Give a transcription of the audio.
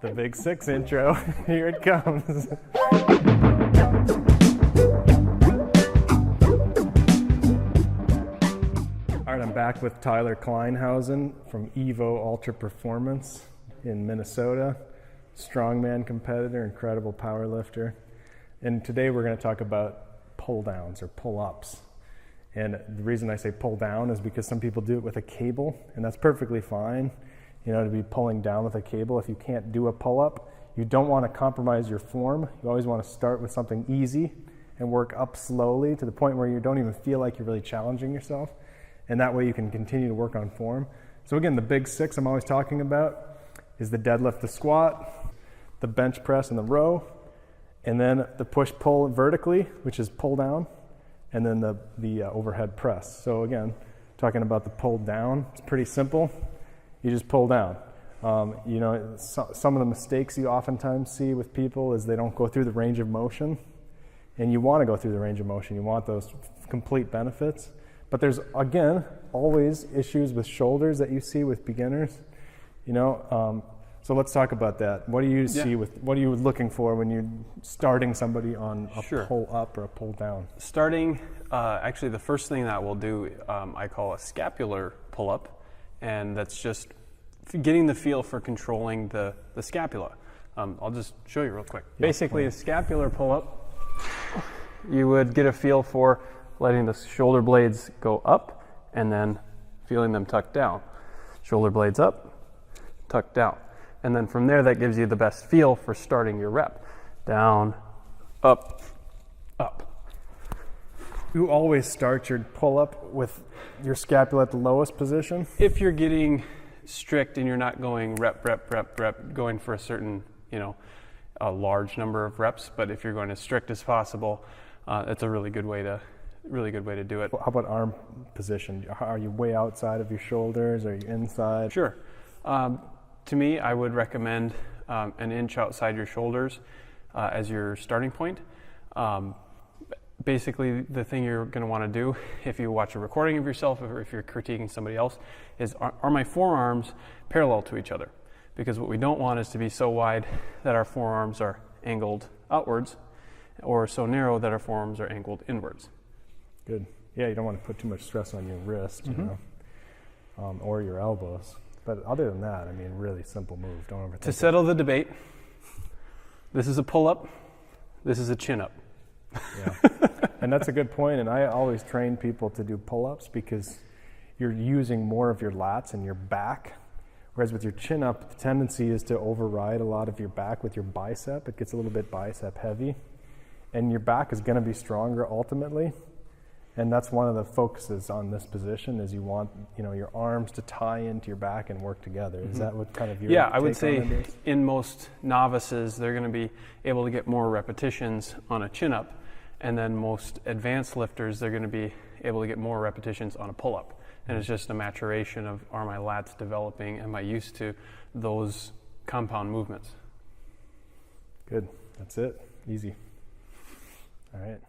The Big Six intro. Here it comes. All right, I'm back with Tyler Kleinhuizen from Evo Ultra Performance in Minnesota. Strongman competitor, incredible power lifter. And today we're going to talk about pull downs or pull ups. And the reason I say pull down is because some people do it with a cable, and that's perfectly fine. You know, to be pulling down with a cable. If you can't do a pull-up, you don't want to compromise your form. You always want to start with something easy and work up slowly to the point where you don't even feel like you're really challenging yourself. And that way you can continue to work on form. So again, the big six I'm always talking about is the deadlift, the squat, the bench press and the row, and then the push-pull vertically, which is pull down, and then the overhead press. So again, talking about the pull down, it's pretty simple. You just pull down. You know, some of the mistakes you oftentimes see with people is they don't go through the range of motion, and you want to go through the range of motion. You want those complete benefits. But there's, again, always issues with shoulders that you see with beginners. You know, so let's talk about that. What do you see what are you looking for when you're starting somebody on a pull up or a pull down? Starting, actually the first thing that we'll do, I call a scapular pull up. And that's just getting the feel for controlling the scapula. I'll just show you real quick. Basically, a scapular pull-up, you would get a feel for letting the shoulder blades go up and then feeling them tuck down. Shoulder blades up, tuck down. And then from there, that gives you the best feel for starting your rep. Down, up, up. You always start your pull-up with your scapula at the lowest position? If you're getting strict and you're not going rep, going for a certain, you know, a large number of reps, but if you're going as strict as possible, it's a really good way to do it. How about arm position? Are you way outside of your shoulders? Are you inside? Sure. To me, I would recommend an inch outside your shoulders as your starting point. Basically, the thing you're going to want to do if you watch a recording of yourself or if you're critiquing somebody else is, are my forearms parallel to each other? Because what we don't want is to be so wide that our forearms are angled outwards or so narrow that our forearms are angled inwards. Good. Yeah, you don't want to put too much stress on your wrist, you know, or your elbows. But other than that, I mean, really simple move. Don't overthink it. To settle the debate, this is a pull-up, this is a chin-up. Yeah, and that's a good point. And I always train people to do pull-ups because you're using more of your lats and your back, whereas with your chin-up, the tendency is to override a lot of your back with your bicep. It gets a little bit bicep heavy, and your back is going to be stronger ultimately. And that's one of the focuses on this position is you want, you know, your arms to tie into your back and work together. Is that what kind of your I would say in most novices, they're going to be able to get more repetitions on a chin-up. And then most advanced lifters, they're going to be able to get more repetitions on a pull-up. And it's just a maturation of, are my lats developing? Am I used to those compound movements? Good. That's it. Easy. All right.